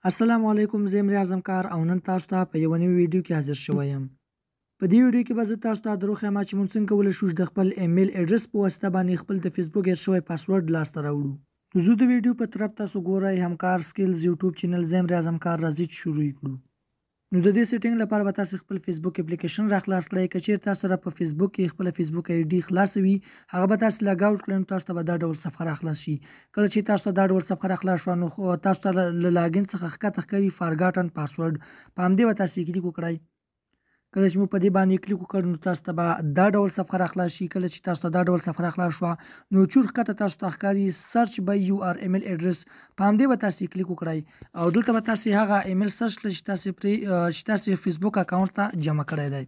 السلام علیکم، زه امری اعظم کار او نن تاسو ته په یو نوې ویډیو کې حاضر شوی یم. په دې ویډیو کې به زه تاسو ته دروخم چې مونږ څنګه کولی شو د خپل ایمیل اډرس په واسطه باندې خپل د فیسبوک هیر شوی پاسورډ لاسته راوړو. نو زه د ویډیو په طرف تاسو ګورئ همکار سکلز یوټیوب چینل زه امری اعظم کار راځي چې شروع کړو. نو د دې سیټینګ لپاره به تاسو خپل فیسبوک اپلیکیشن را خلاص کړئ. که چیرته تاسو سره په فیسبوک کې خپل فیسبوک آی ډي خلاص وي هغه به تاسو لاګ اوټ کړئ، تاسو ته به دا ډول صفحه را خلاص شي. کله چې تاسو ته دا ډول صفحه را خلاص شو نو تاسو ته له لاګین څخه ښکته ښکاري فارګاټن پاسورډ، په همدې به تاسو کلیک وکړئ. کله چې مو په دې باندې کلیک وکړ نو تاسو ته به دا ډول صفحه را خلاص شي. کله چې تاسو ته دا ډول صفحه را خلاص شوه نو چور ښکته تاسو ته ښکاري سرچ بای یور ایمیل اډرس، په همدې به تاسو کلیک وکړئ او دلته به تاسو هغه ایمیل سرچ کړئ چې تاسو فیسبوک اکاونټ ته جمع کړی دی.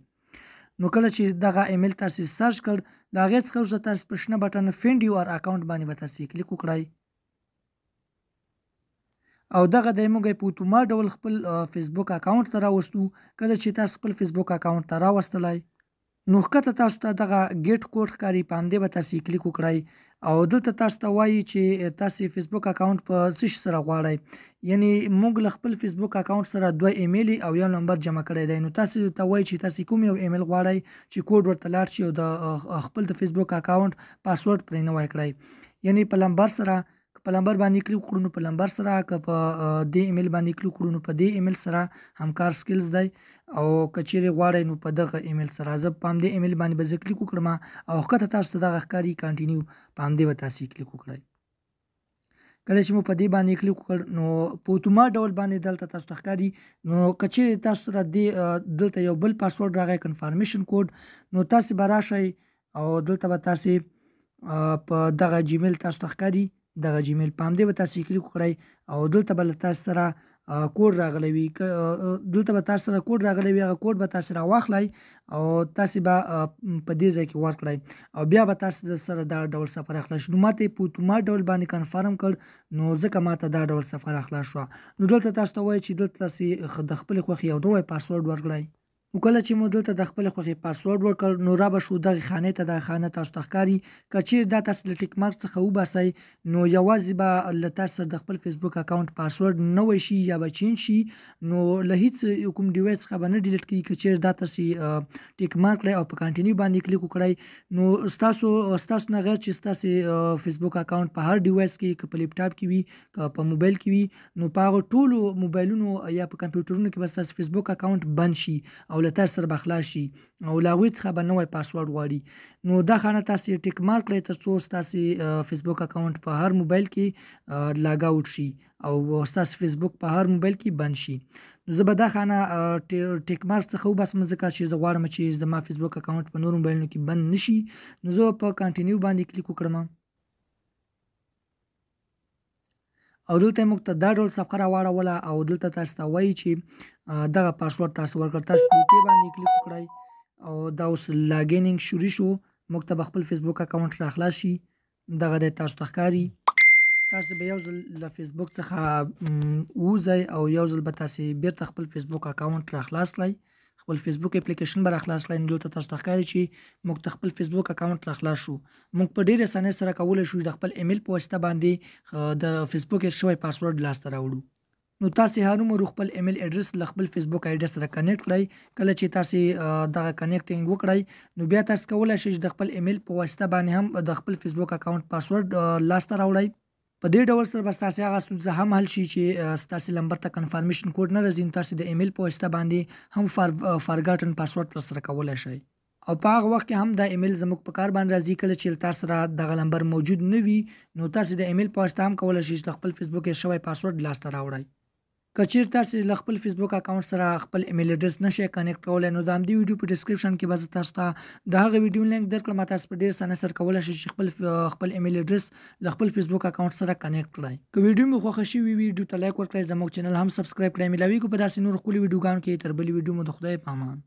نو کله چې دغه ایمیل تاسو سرچ کړ له هغې څخه وروسته تاسو په شنه بټن فینډ یور اکاونټ باندې به تاسو کلیک وکړئ او دغه د موږ په اتومات ډول خپل فیسبوک اکاونټ ته راوستو. کله چې تاسو خپل فیسبوک اکاونټ ته راوستلای نو ښکته تاسو ته دغه ګیټ کوډ ښکاري، په همدې به تاسو کلیک وکړئ او دلته تاسو ته وایي چې تاسو فیسبوک اکاونټ په څه شي سره غواړئ. یعنی موږ له خپل فیسبوک اکاونټ سره 2 ایمیل او یو نمبر جمع کړی دی. نو تاسو ته وایي چې تاسو کوم یو ایمیل غواړئ چې کوډ ورته لاړ شي او د خپل د فیسبوک اکاونټ پاسورډ پرې نوی کړئ. یعنی په لمبر سره په لمبر باندې کلیک کړو نو په لمبر سره، که په دې ایمیل باندې کلیک کړو نو په دې ایمیل سره همکار سکلز دی، او که چیرې غواړئ نو په دغه ایمیل سره. زه په همدې ایمیل باندې به زه کلیک وکړم او ښکته تاسو ته دغه ښکاري کانټینیو، په همدې به تاسو کلیک وکړئ. کله چې مو په دې باندې کلیک وکړ نو په اتومات ډول باندې دلته تاسو ته ښکاري. نو که چیرې تاسو سره دلته یو بل پاسورډ راغی کنفارمیشن کوډ نو تاسو به راشئ او دلته به تاسو په دغه جیمیل تاسو ته ښکاري دغه جیمیل، په همدې به تاسو کلیک وکړئ او دلته به له تاسو سره کوډ راغلی وي. دلته به تاسو سره کوډ راغلی وي، هغه کوډ به تاسو راواخلئ او تاسو به په دې ځای کې ورکړئ او بیا به تاسو سره دا ډول صفحه راخلاص شي. نو ماته په اتومات ډول باندې کنفرم کړ نو ځکه ماته دا ډول صفحه راخلاص شوه. نو دلته تاسو ته وایي چې دلته تاسو د خپلې خوښې یو نوی پاسورډ ورکړئ. نو کله چې مو دلته د خپل خوښې پاسورډ ورکړ نو را به شو دغه خانې ته، د خانه تاسو ته ښکاري. که چیرې دا تاسو له ټیک مارک څخه وباسئ نو یوازې به له تاسو سره د خپل فیسبوک اکاونټ پاسورډ نوی شي یا به چینج شي، نو له هیڅ کوم ډیوایس څخه به نه ډیلیټ کیږي. که چیرې دا تاسو ټیک مارک کړئ او په کانټینیو باندې کلیک وکړئ نو ستاسو نه غیر چې ستاسو فیسبوک اکاونټ په هر ډیوایس کې، که په لیپټاپ کې وي که په موبایل کې وي، نو په هغه ټولو موبایلونو یا په کمپیوټرونو کې به ستاسو فیسبوک اکاونټ بند شي او له تاسو سره به خلاص شي او له هغوی څخه به نوی پاسورډ غواړي. نو دا خانه تاسو ټیک مارک کړئ تر څو ستاسو فیسبوک اکاونټ په هر موبایل کې لاګ اوټ شي او ستاسو فیسبوک په هر موبایل کې بند شي. نو زه به دا خانه ټیک مارک څخه وباسم ځکه چې زه غواړم چې زما فیسبوک اکاونټ په نورو موبایلونو کې بند نشي. نو زه په کانټینیو باندې کلیک وکړم او دلته موږ ته دا ډول صفحه راواړوله او دلته تاسو ته وایي چې دغه پاسورډ تاسو ورکړ. تاسو په اوکې باندې کلیک وکړئ او دا اوس لاګینینګ شروع شو. موږ ته به خپل فیسبوک اکاونټ راخلاص شي. دغه دی تاسو ته ښکاري. تاسو به یو ځل له فیسبوک څخه ووځئ او یو ځل به تاسو بیرته خپل فیسبوک اکاونټ راخلاص کړئ، خپل فیسبوک اپلیکیشن به راخلاص کړئ. نو دلته تاسو ته ښکاري چې موږ ته خپل فیسبوک اکاونټ راخلاص شو. موږ په ډېرې اسانۍ سره کولی شو د خپل ایمیل په واسطه باندې د فیسبوک هیر شوی پاسورډ لاسته راوړو. نو تاسو هرومرو خپل ایمیل اډرس له خپل فیسبوک آی ډي سره کنیکټ کړئ. کله چې تاسو دغه کنیکټینګ وکړئ نو بیا تاسو کولی شئ چې د خپل ایمیل په واسطه باندې هم د خپل فیسبوک اکاونټ پاسورډ لاسته راوړئ. په دې ډول سره به ستاسو هغه ستونزه هم حل شي چې ستاسو لمبر ته کنفرمیشن کوډ نه راځي. نو تاسو د ایمیل په واسطه باندې هم فارګاټن پاسورډ ترسره کولی شئ او په هغه وخت کې هم دا ایمیل زموږ په کار باندې راځي. کله چې تاسو سره دغه لمبر موجود نه وي نو تاسو د ایمیل په واسطه هم کولی شئ چې د خپل فیسبوک هیر شوی پاسورډ لاسته راوړئ. که چیرې تاسو له خپل فیسبوک اکاونټ سره خپل ایمیل اډرس نشئ کنیکټ کولی نو د همدې ویډیو په ډسکرپشن کې به زه تاسو ته د هغه ویډیو لینک درکړم. تاسو په ډېر اسانۍ سره کولی شئ چې خپل ایمیل اډرس له خپل فیسبوک اکاونټ سره کنیکټ کړئ. که ویډیو مو خوښه شوې وي ویډیو ته لایک ورکړئ، زموږ چینل هم سبسکرایب کړئ. ملاویږو په داسې نورو ښکلو ویډیوګانو کې. تر بلې ویډیو مو د خدای په امان.